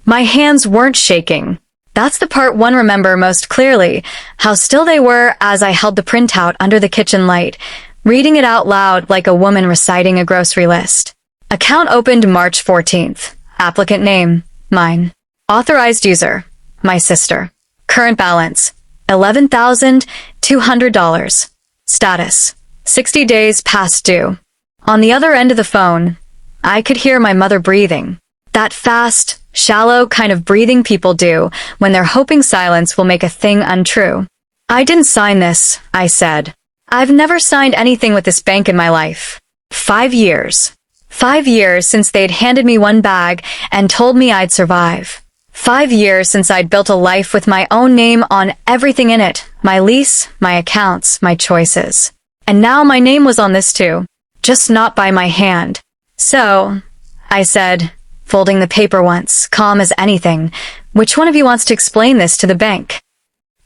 My hands weren't shaking. That's the part one remember most clearly, how still they were as I held the printout under the kitchen light, reading it out loud like a woman reciting a grocery list. Account opened March 14th. Applicant name, mine. Authorized user, my sister. Current balance, $11,200. Status, 60 days past due. On the other end of the phone, I could hear my mother breathing. That fast, shallow kind of breathing people do when they're hoping silence will make a thing untrue. I didn't sign this, I said. I've never signed anything with this bank in my life. 5 years. 5 years since they'd handed me one bag and told me I'd survive. 5 years since I'd built a life with my own name on everything in it, my lease, my accounts, my choices. And now my name was on this too, just not by my hand. So, I said, folding the paper once, calm as anything, which one of you wants to explain this to the bank?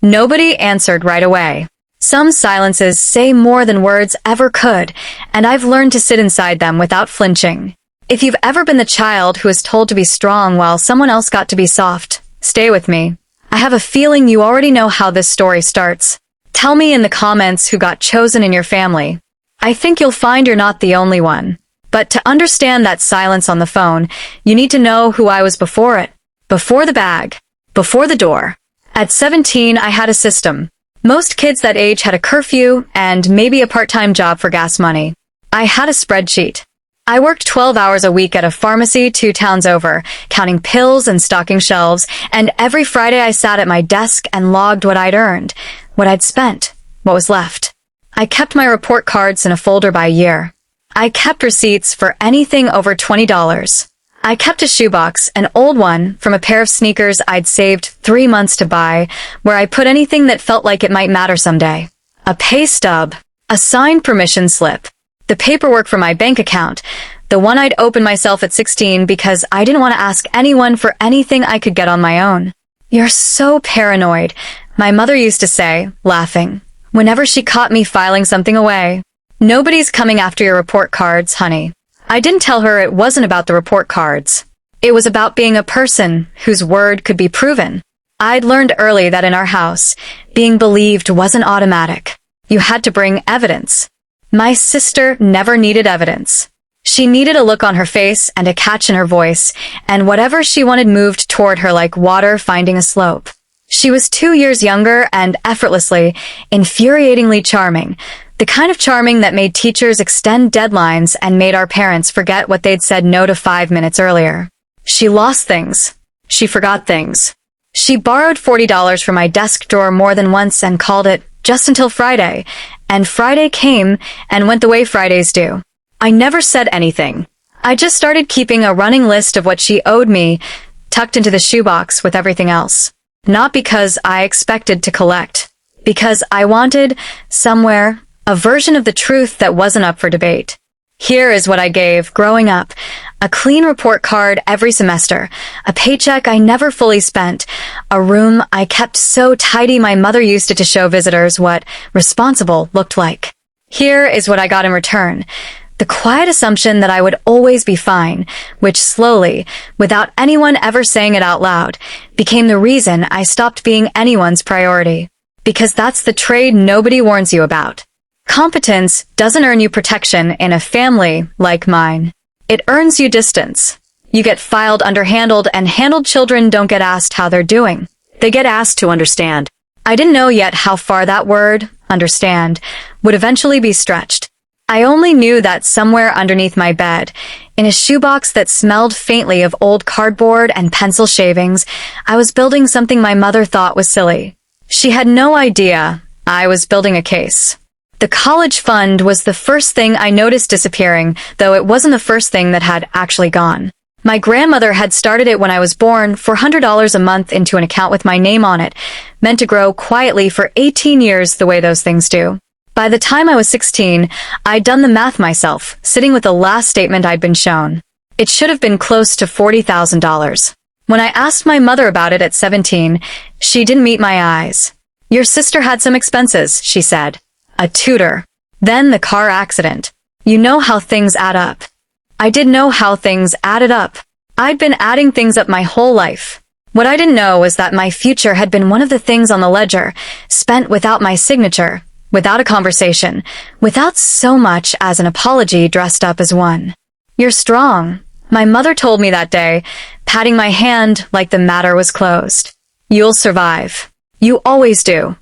Nobody answered right away. Some silences say more than words ever could, and I've learned to sit inside them without flinching. If you've ever been the child who was told to be strong while someone else got to be soft, stay with me. I have a feeling you already know how this story starts. Tell me in the comments who got chosen in your family. I think you'll find you're not the only one. But to understand that silence on the phone, you need to know who I was before it. Before the bag. Before the door. At 17, I had a system. Most kids that age had a curfew and maybe a part-time job for gas money. I had a spreadsheet. I worked 12 hours a week at a pharmacy 2 towns over, counting pills and stocking shelves, and every Friday I sat at my desk and logged what I'd earned, what I'd spent, what was left. I kept my report cards in a folder by year. I kept receipts for anything over $20. I kept a shoebox, an old one, from a pair of sneakers I'd saved 3 months to buy, where I put anything that felt like it might matter someday. A pay stub, a signed permission slip, the paperwork for my bank account, the one I'd opened myself at 16 because I didn't want to ask anyone for anything I could get on my own. You're so paranoid, my mother used to say, laughing, whenever she caught me filing something away. Nobody's coming after your report cards, honey. I didn't tell her it wasn't about the report cards. It was about being a person whose word could be proven. I'd learned early that in our house, being believed wasn't automatic. You had to bring evidence. My sister never needed evidence. She needed a look on her face and a catch in her voice, and whatever she wanted moved toward her like water finding a slope. She was 2 years younger and effortlessly, infuriatingly charming. The kind of charming that made teachers extend deadlines and made our parents forget what they'd said no to 5 minutes earlier. She lost things. She forgot things. She borrowed $40 from my desk drawer more than once and called it just until Friday, and Friday came and went the way Fridays do. I never said anything. I just started keeping a running list of what she owed me, tucked into the shoebox with everything else. Not because I expected to collect, because I wanted, somewhere, a version of the truth that wasn't up for debate. Here is what I gave growing up. A clean report card every semester, a paycheck I never fully spent, a room I kept so tidy my mother used it to show visitors what responsible looked like. Here is what I got in return. The quiet assumption that I would always be fine, which slowly, without anyone ever saying it out loud, became the reason I stopped being anyone's priority. Because that's the trade nobody warns you about. Competence doesn't earn you protection in a family like mine. It earns you distance. You get filed underhandled, and handled children don't get asked how they're doing. They get asked to understand. I didn't know yet how far that word, understand, would eventually be stretched. I only knew that somewhere underneath my bed, in a shoebox that smelled faintly of old cardboard and pencil shavings, I was building something my mother thought was silly. She had no idea I was building a case. The college fund was the first thing I noticed disappearing, though it wasn't the first thing that had actually gone. My grandmother had started it when I was born, $400 a month into an account with my name on it, meant to grow quietly for 18 years the way those things do. By the time I was 16, I'd done the math myself, sitting with the last statement I'd been shown. It should have been close to $40,000. When I asked my mother about it at 17, she didn't meet my eyes. Your sister had some expenses, she said. A tutor. Then the car accident. You know how things add up. I did know how things added up. I'd been adding things up my whole life. What I didn't know was that my future had been one of the things on the ledger, spent without my signature, without a conversation, without so much as an apology dressed up as one. "You're strong," my mother told me that day, patting my hand like the matter was closed. "You'll survive. You always do."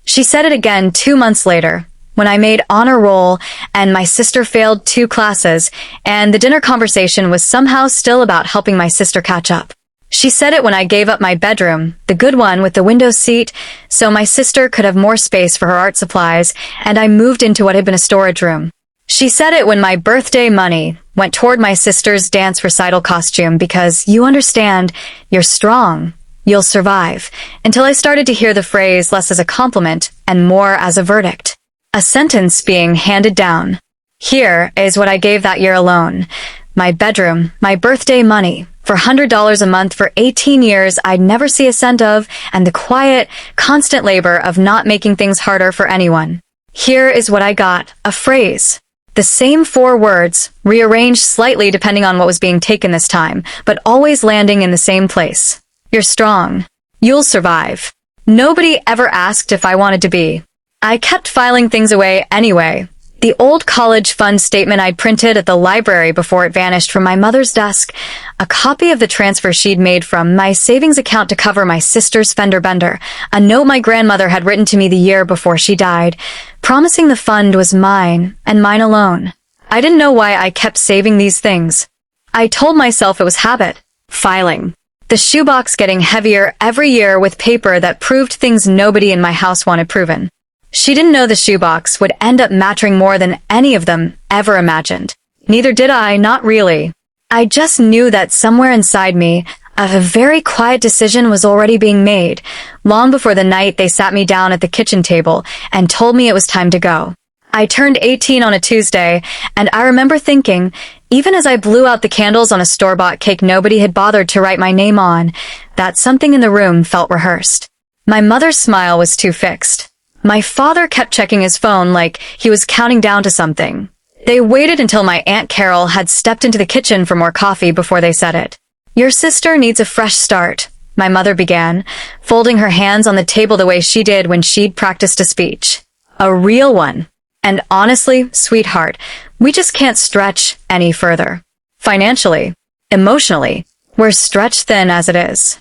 She said it again 2 months later, when I made honor roll and my sister failed 2 classes, and the dinner conversation was somehow still about helping my sister catch up. She said it when I gave up my bedroom, the good one with the window seat, so my sister could have more space for her art supplies, and I moved into what had been a storage room. She said it when my birthday money went toward my sister's dance recital costume because, you understand, you're strong, you'll survive, until I started to hear the phrase less as a compliment and more as a verdict. A sentence being handed down. Here is what I gave that year alone. My bedroom, my birthday money, for $100 a month for 18 years I'd never see a cent of, and the quiet, constant labor of not making things harder for anyone. Here is what I got, a phrase. The same 4 words, rearranged slightly depending on what was being taken this time, but always landing in the same place. You're strong. You'll survive. Nobody ever asked if I wanted to be. I kept filing things away anyway. The old college fund statement I'd printed at the library before it vanished from my mother's desk, a copy of the transfer she'd made from my savings account to cover my sister's fender bender, a note my grandmother had written to me the year before she died, promising the fund was mine and mine alone. I didn't know why I kept saving these things. I told myself it was habit. Filing. The shoebox getting heavier every year with paper that proved things nobody in my house wanted proven. She didn't know the shoebox would end up mattering more than any of them ever imagined. Neither did I, not really. I just knew that somewhere inside me, a very quiet decision was already being made, long before the night they sat me down at the kitchen table and told me it was time to go. I turned 18 on a Tuesday, and I remember thinking, even as I blew out the candles on a store-bought cake nobody had bothered to write my name on, that something in the room felt rehearsed. My mother's smile was too fixed. My father kept checking his phone like he was counting down to something. They waited until my Aunt Carol had stepped into the kitchen for more coffee before they said it. "Your sister needs a fresh start," my mother began, folding her hands on the table the way she did when she'd practiced a speech. "A real one. And honestly, sweetheart, we just can't stretch any further. Financially, emotionally, we're stretched thin as it is."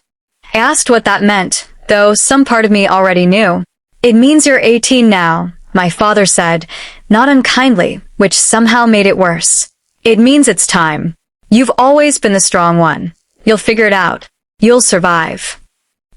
I asked what that meant, though some part of me already knew. "It means you're 18 now," my father said, not unkindly, which somehow made it worse. "It means it's time. You've always been the strong one. You'll figure it out. You'll survive."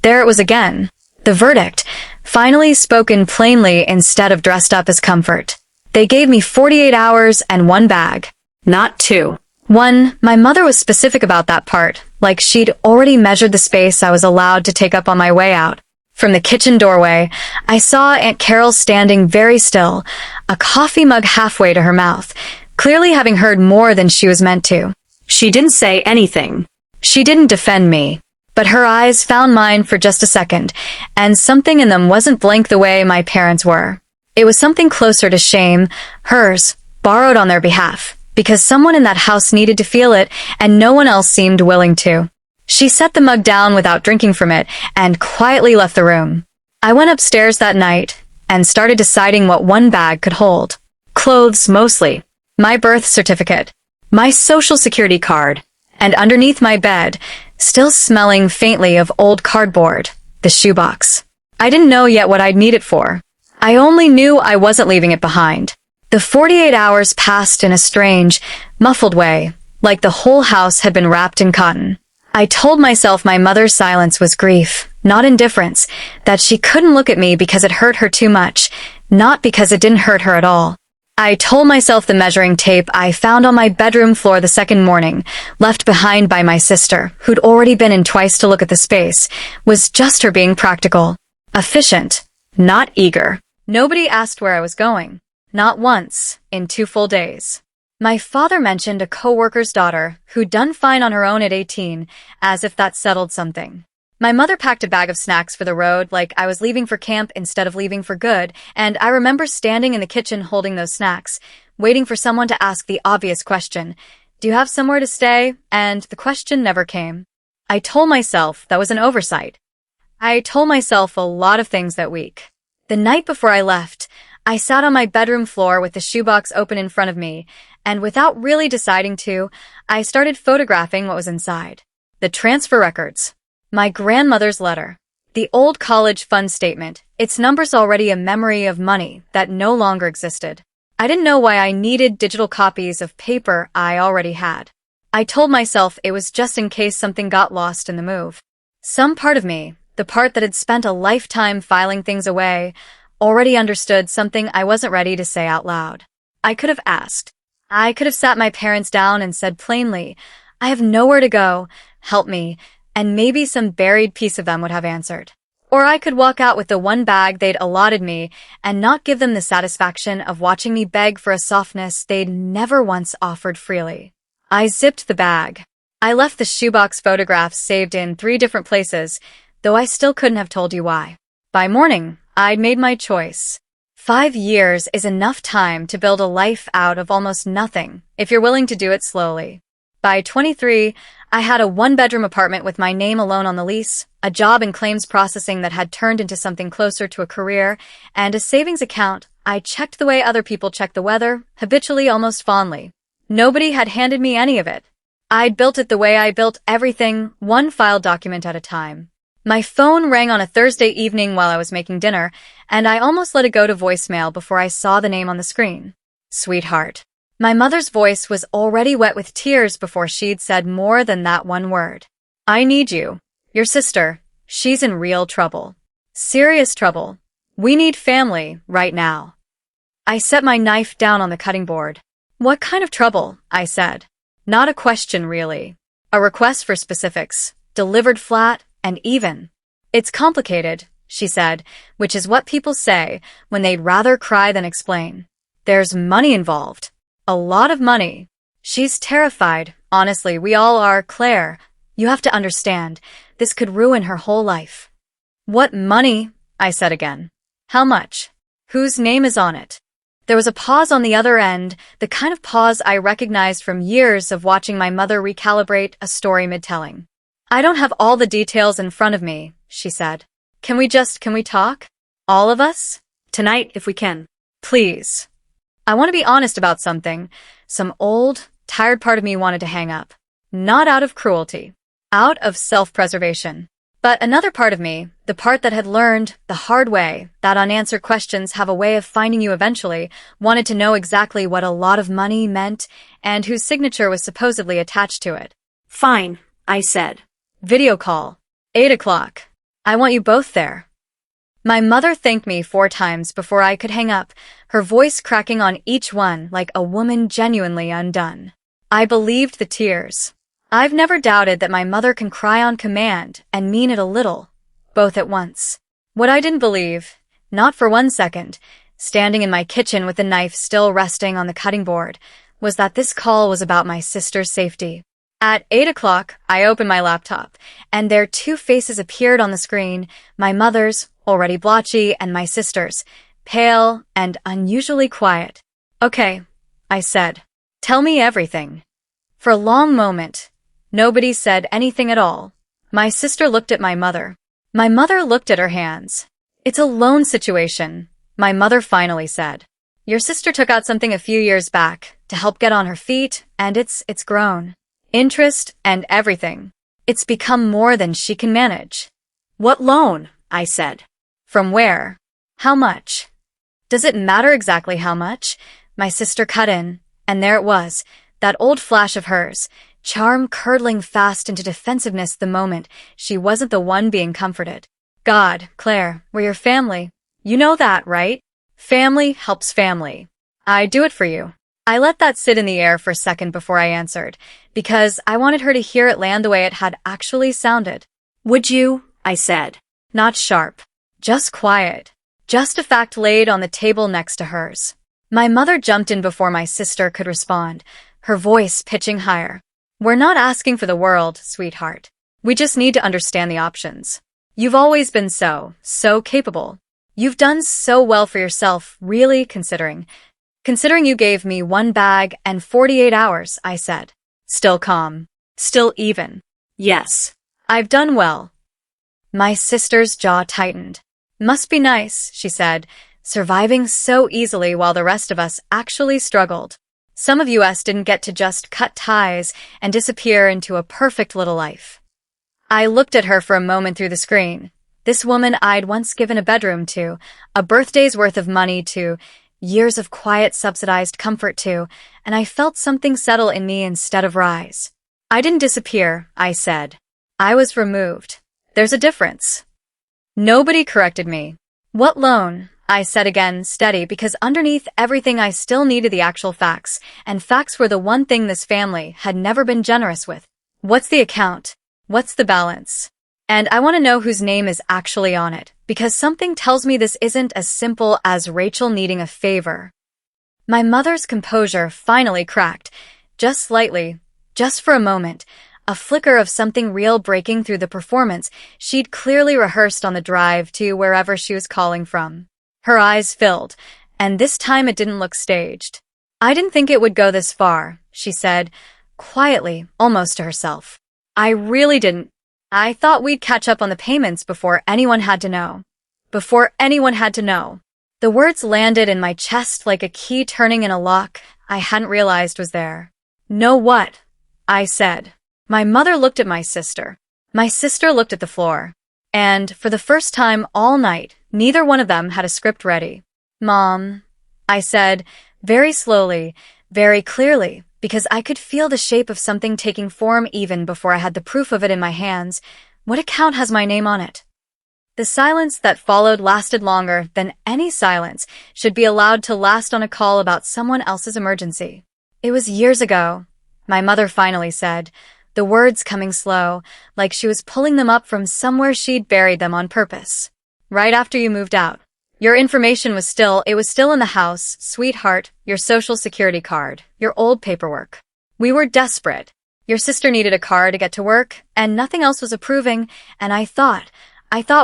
There it was again. The verdict, finally spoken plainly instead of dressed up as comfort. They gave me 48 hours and 1 bag. Not 2. 1, my mother was specific about that part, like she'd already measured the space I was allowed to take up on my way out. From the kitchen doorway, I saw Aunt Carol standing very still, a coffee mug halfway to her mouth, clearly having heard more than she was meant to. She didn't say anything. She didn't defend me. But her eyes found mine for just a second, and something in them wasn't blank the way my parents were. It was something closer to shame, hers, borrowed on their behalf, because someone in that house needed to feel it, and no one else seemed willing to. She set the mug down without drinking from it, and quietly left the room. I went upstairs that night, and started deciding what 1 bag could hold. Clothes, mostly. My birth certificate. My social security card. And underneath my bed, still smelling faintly of old cardboard, the shoebox. I didn't know yet what I'd need it for. I only knew I wasn't leaving it behind. The 48 hours passed in a strange, muffled way, like the whole house had been wrapped in cotton. I told myself my mother's silence was grief, not indifference, that she couldn't look at me because it hurt her too much, not because it didn't hurt her at all. I told myself the measuring tape I found on my bedroom floor the second morning, left behind by my sister, who'd already been in twice to look at the space, was just her being practical. Efficient, not eager. Nobody asked where I was going. Not once, in 2 full days. My father mentioned a co-worker's daughter who'd done fine on her own at 18, as if that settled something. My mother packed a bag of snacks for the road like I was leaving for camp instead of leaving for good, and I remember standing in the kitchen holding those snacks, waiting for someone to ask the obvious question, Do you have somewhere to stay? And the question never came. I told myself that was an oversight. I told myself a lot of things that week. The night before I left, I sat on my bedroom floor with the shoebox open in front of me, and without really deciding to, I started photographing what was inside. The transfer records. My grandmother's letter. The old college fund statement. Its numbers already a memory of money that no longer existed. I didn't know why I needed digital copies of paper I already had. I told myself it was just in case something got lost in the move. Some part of me, the part that had spent a lifetime filing things away, already understood something I wasn't ready to say out loud. I could have asked. I could have sat my parents down and said plainly, I have nowhere to go, help me, and maybe some buried piece of them would have answered. Or I could walk out with the one bag they'd allotted me and not give them the satisfaction of watching me beg for a softness they'd never once offered freely. I zipped the bag. I left the shoebox photographs saved in 3 different places, though I still couldn't have told you why. By morning, I'd made my choice. 5 years is enough time to build a life out of almost nothing, if you're willing to do it slowly. By 23, I had a 1-bedroom apartment with my name alone on the lease, a job in claims processing that had turned into something closer to a career, and a savings account I checked the way other people check the weather, habitually, almost fondly. Nobody had handed me any of it. I'd built it the way I built everything, one file document at a time. My phone rang on a Thursday evening while I was making dinner, and I almost let it go to voicemail before I saw the name on the screen. Sweetheart. My mother's voice was already wet with tears before she'd said more than that one word. I need you. Your sister. She's in real trouble. Serious trouble. We need family, right now. I set my knife down on the cutting board. What kind of trouble? I said. Not a question, really. A request for specifics, delivered flat and even. It's complicated, she said, which is what people say when they'd rather cry than explain. There's money involved. A lot of money. She's terrified. Honestly, we all are, Claire. You have to understand, this could ruin her whole life. What money? I said again. How much? Whose name is on it? There was a pause on the other end, the kind of pause I recognized from years of watching my mother recalibrate a story mid-telling. I don't have all the details in front of me, she said. Can we talk? All of us? Tonight, if we can. Please. I want to be honest about something. Some old, tired part of me wanted to hang up. Not out of cruelty. Out of self-preservation. But another part of me, the part that had learned the hard way that unanswered questions have a way of finding you eventually, wanted to know exactly what a lot of money meant and whose signature was supposedly attached to it. Fine, I said. Video call. 8 o'clock. I want you both there. My mother thanked me 4 times before I could hang up, her voice cracking on each one like a woman genuinely undone. I believed the tears. I've never doubted that my mother can cry on command and mean it a little, both at once. What I didn't believe, not for 1 second, standing in my kitchen with the knife still resting on the cutting board, was that this call was about my sister's safety. At 8 o'clock, I opened my laptop, and their 2 faces appeared on the screen, my mother's, already blotchy, and my sister's, pale and unusually quiet. Okay, I said. Tell me everything. For a long moment, nobody said anything at all. My sister looked at my mother. My mother looked at her hands. It's a loan situation, my mother finally said. Your sister took out something a few years back to help get on her feet, and it's grown. Interest and everything. It's become more than she can manage. What loan? I said. From where? How much? Does it matter exactly how much? My sister cut in, and there it was, that old flash of hers, charm curdling fast into defensiveness the moment she wasn't the one being comforted. God, Claire, we're your family. You know that, right? Family helps family. I do it for you. I let that sit in the air for a second before I answered, because I wanted her to hear it land the way it had actually sounded. Would you? I said. Not sharp. Just quiet. Just a fact laid on the table next to hers. My mother jumped in before my sister could respond, her voice pitching higher. We're not asking for the world, sweetheart. We just need to understand the options. You've always been so capable. You've done so well for yourself, really, considering you gave me 1 bag and 48 hours, I said. Still calm. Still even. Yes. I've done well. My sister's jaw tightened. Must be nice, she said, surviving so easily while the rest of us actually struggled. Some of us didn't get to just cut ties and disappear into a perfect little life. I looked at her for a moment through the screen. This woman I'd once given a bedroom to, a birthday's worth of money to, years of quiet subsidized comfort to, and I felt something settle in me instead of rise. I didn't disappear, I said. I was removed. There's a difference. Nobody corrected me. What loan? I said again, steady, because underneath everything I still needed the actual facts, and facts were the one thing this family had never been generous with. What's the account? What's the balance? And I want to know whose name is actually on it, because something tells me this isn't as simple as Rachel needing a favor. My mother's composure finally cracked, just slightly, just for a moment, a flicker of something real breaking through the performance she'd clearly rehearsed on the drive to wherever she was calling from. Her eyes filled, and this time it didn't look staged. I didn't think it would go this far, she said, quietly, almost to herself. I really didn't. I thought we'd catch up on the payments before anyone had to know. Before anyone had to know. The words landed in my chest like a key turning in a lock I hadn't realized was there. Know what? I said. My mother looked at my sister. My sister looked at the floor. And, for the first time all night, neither one of them had a script ready. Mom, I said, very slowly, very clearly, because I could feel the shape of something taking form even before I had the proof of it in my hands. What account has my name on it? The silence that followed lasted longer than any silence should be allowed to last on a call about someone else's emergency. It was years ago, my mother finally said, the words coming slow, like she was pulling them up from somewhere she'd buried them on purpose. Right after you moved out. Your information was still in the house, sweetheart, your social security card, your old paperwork. We were desperate. Your sister needed a car to get to work, and nothing else was approving, and I thought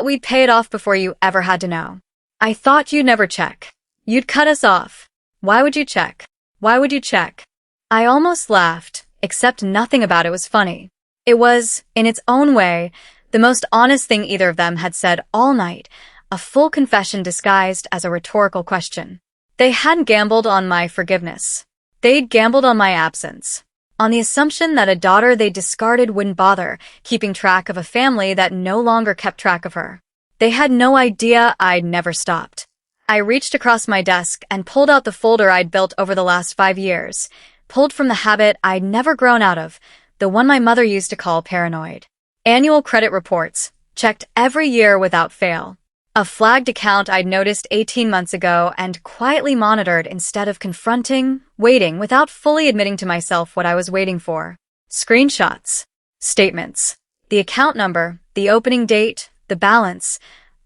we'd pay it off before you ever had to know. I thought you'd never check. You'd cut us off. Why would you check? Why would you check? I almost laughed, except nothing about it was funny. It was, in its own way, the most honest thing either of them had said all night, a full confession disguised as a rhetorical question. They hadn't gambled on my forgiveness. They'd gambled on my absence. On the assumption that a daughter they discarded wouldn't bother keeping track of a family that no longer kept track of her. They had no idea I'd never stopped. I reached across my desk and pulled out the folder I'd built over the last 5 years, pulled from the habit I'd never grown out of, the one my mother used to call paranoid. Annual credit reports, checked every year without fail. A flagged account I'd noticed 18 months ago and quietly monitored instead of confronting, waiting without fully admitting to myself what I was waiting for. Screenshots. Statements. The account number, the opening date, the balance.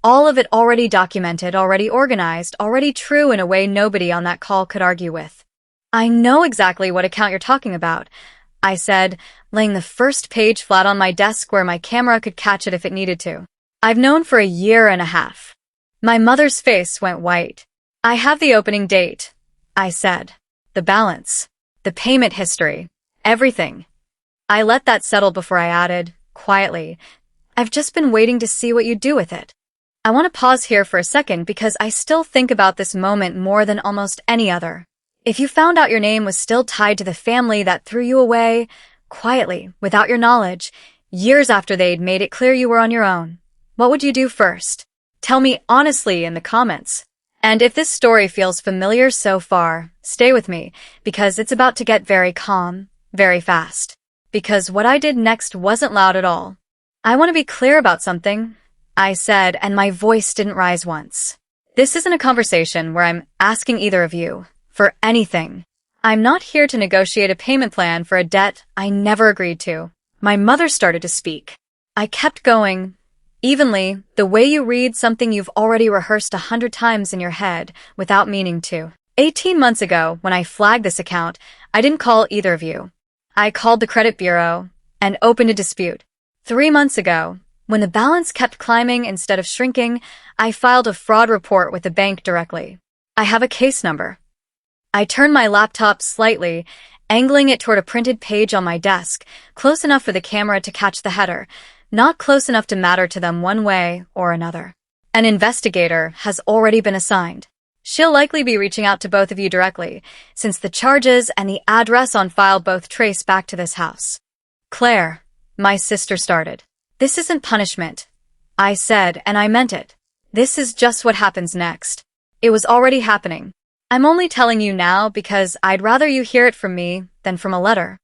All of it already documented, already organized, already true in a way nobody on that call could argue with. I know exactly what account you're talking about, I said, laying the first page flat on my desk where my camera could catch it if it needed to. I've known for a year and a half. My mother's face went white. I have the opening date, I said. The balance. The payment history. Everything. I let that settle before I added, quietly, I've just been waiting to see what you do with it. I want to pause here for a second because I still think about this moment more than almost any other. If you found out your name was still tied to the family that threw you away, quietly, without your knowledge, years after they'd made it clear you were on your own, what would you do first? Tell me honestly in the comments. And if this story feels familiar so far, stay with me, because it's about to get very calm, very fast. Because what I did next wasn't loud at all. I want to be clear about something, I said, and my voice didn't rise once. This isn't a conversation where I'm asking either of you for anything. I'm not here to negotiate a payment plan for a debt I never agreed to. My mother started to speak. I kept going, evenly, the way you read something you've already rehearsed 100 times in your head without meaning to. 18 months ago, when I flagged this account, I didn't call either of you. I called the credit bureau and opened a dispute. 3 months ago, when the balance kept climbing instead of shrinking, I filed a fraud report with the bank directly. I have a case number. I turned my laptop slightly, angling it toward a printed page on my desk, close enough for the camera to catch the header, not close enough to matter to them one way or another. An investigator has already been assigned. She'll likely be reaching out to both of you directly, since the charges and the address on file both trace back to this house. Claire, my sister started. This isn't punishment. I said, and I meant it. This is just what happens next. It was already happening. I'm only telling you now because I'd rather you hear it from me than from a letter.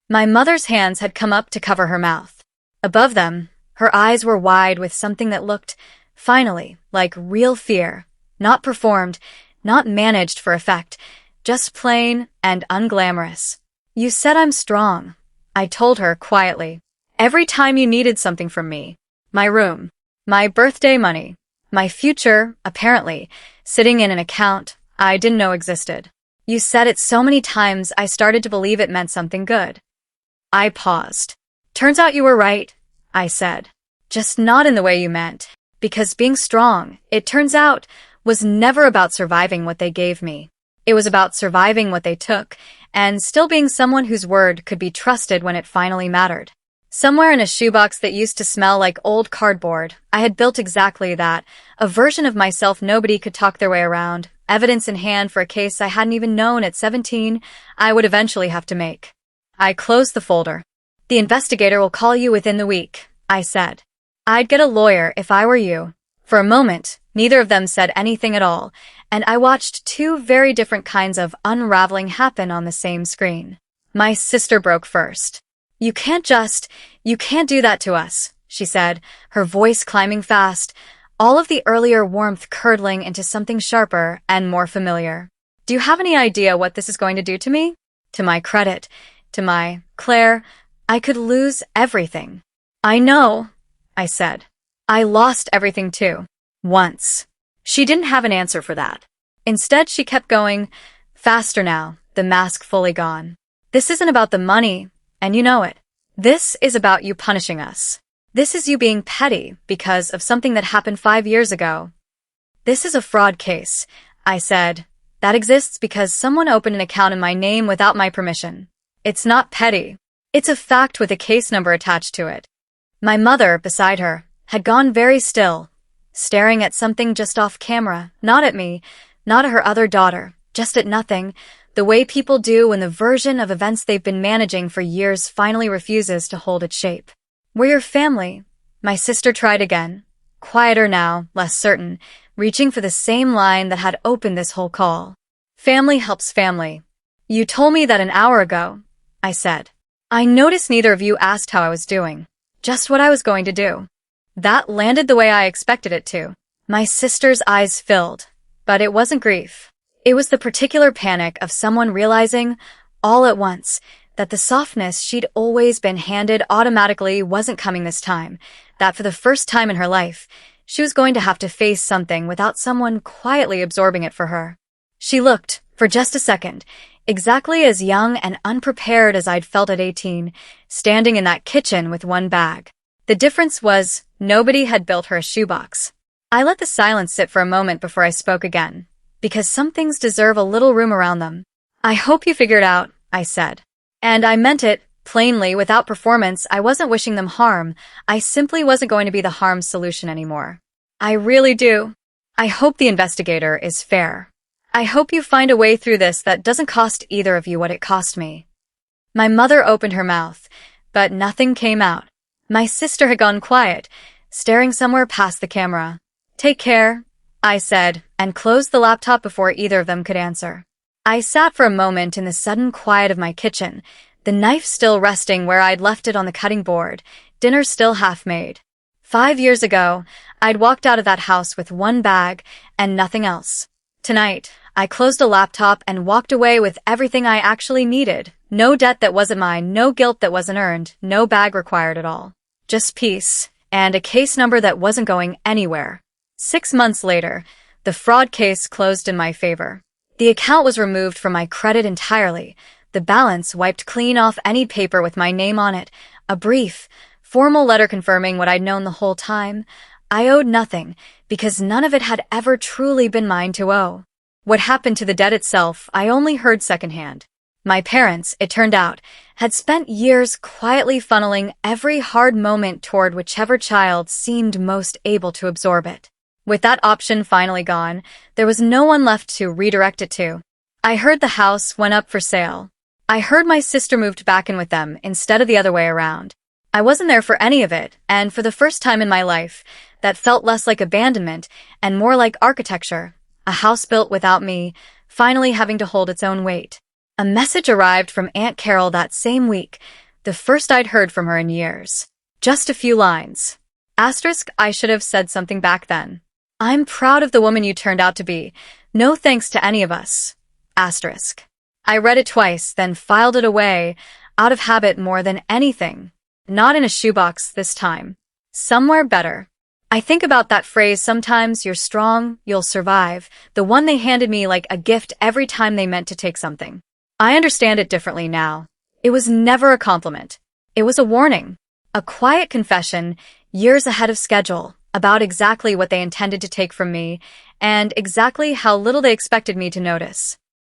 My mother's hands had come up to cover her mouth. Above them, her eyes were wide with something that looked, finally, like real fear. Not performed, not managed for effect, just plain and unglamorous. You said I'm strong, I told her quietly. Every time you needed something from me. My room, my birthday money, my future, apparently, sitting in an account I didn't know existed. You said it so many times I started to believe it meant something good. I paused. Turns out you were right, I said. Just not in the way you meant. Because being strong, it turns out, was never about surviving what they gave me. It was about surviving what they took, and still being someone whose word could be trusted when it finally mattered. Somewhere in a shoebox that used to smell like old cardboard, I had built exactly that, a version of myself nobody could talk their way around, evidence in hand for a case I hadn't even known at 17 I would eventually have to make. I closed the folder. The investigator will call you within the week, I said. I'd get a lawyer if I were you. For a moment, neither of them said anything at all, and I watched two very different kinds of unraveling happen on the same screen. My sister broke first. You can't do that to us, she said, her voice climbing fast, all of the earlier warmth curdling into something sharper and more familiar. Do you have any idea what this is going to do to me? To my credit, to my, Claire, I could lose everything. I know, I said. I lost everything too. Once. She didn't have an answer for that. Instead, she kept going, faster now, the mask fully gone. This isn't about the money. And you know it. This is about you punishing us. This is you being petty because of something that happened 5 years ago. This is a fraud case, I said. That exists because someone opened an account in my name without my permission. It's not petty. It's a fact with a case number attached to it. My mother, beside her, had gone very still, staring at something just off camera, not at me, not at her other daughter, just at nothing, the way people do when the version of events they've been managing for years finally refuses to hold its shape. We're your family. My sister tried again, quieter now, less certain, reaching for the same line that had opened this whole call. Family helps family. You told me that an hour ago, I said. I noticed neither of you asked how I was doing, just what I was going to do. That landed the way I expected it to. My sister's eyes filled, but it wasn't grief. It was the particular panic of someone realizing, all at once, that the softness she'd always been handed automatically wasn't coming this time, that for the first time in her life, she was going to have to face something without someone quietly absorbing it for her. She looked, for just a second, exactly as young and unprepared as I'd felt at 18, standing in that kitchen with one bag. The difference was, nobody had built her a shoebox. I let the silence sit for a moment before I spoke again. Because some things deserve a little room around them. I hope you figured out, I said. And I meant it, plainly, without performance. I wasn't wishing them harm. I simply wasn't going to be the harm solution anymore. I really do. I hope the investigator is fair. I hope you find a way through this that doesn't cost either of you what it cost me. My mother opened her mouth, but nothing came out. My sister had gone quiet, staring somewhere past the camera. Take care, I said, and closed the laptop before either of them could answer. I sat for a moment in the sudden quiet of my kitchen, the knife still resting where I'd left it on the cutting board, dinner still half made. 5 years ago, I'd walked out of that house with one bag and nothing else. Tonight, I closed a laptop and walked away with everything I actually needed. No debt that wasn't mine, no guilt that wasn't earned, no bag required at all. Just peace, and a case number that wasn't going anywhere. 6 months later, the fraud case closed in my favor. The account was removed from my credit entirely, the balance wiped clean off any paper with my name on it, a brief, formal letter confirming what I'd known the whole time. I owed nothing, because none of it had ever truly been mine to owe. What happened to the debt itself, I only heard secondhand. My parents, it turned out, had spent years quietly funneling every hard moment toward whichever child seemed most able to absorb it. With that option finally gone, there was no one left to redirect it to. I heard the house went up for sale. I heard my sister moved back in with them instead of the other way around. I wasn't there for any of it, and for the first time in my life, that felt less like abandonment and more like architecture, a house built without me, finally having to hold its own weight. A message arrived from Aunt Carol that same week, the first I'd heard from her in years. Just a few lines. Asterisk, I should have said something back then. I'm proud of the woman you turned out to be. No thanks to any of us. Asterisk. I read it twice, then filed it away, out of habit more than anything. Not in a shoebox this time. Somewhere better. I think about that phrase sometimes, you're strong, you'll survive, the one they handed me like a gift every time they meant to take something. I understand it differently now. It was never a compliment. It was a warning. A quiet confession, years ahead of schedule, about exactly what they intended to take from me, and exactly how little they expected me to notice.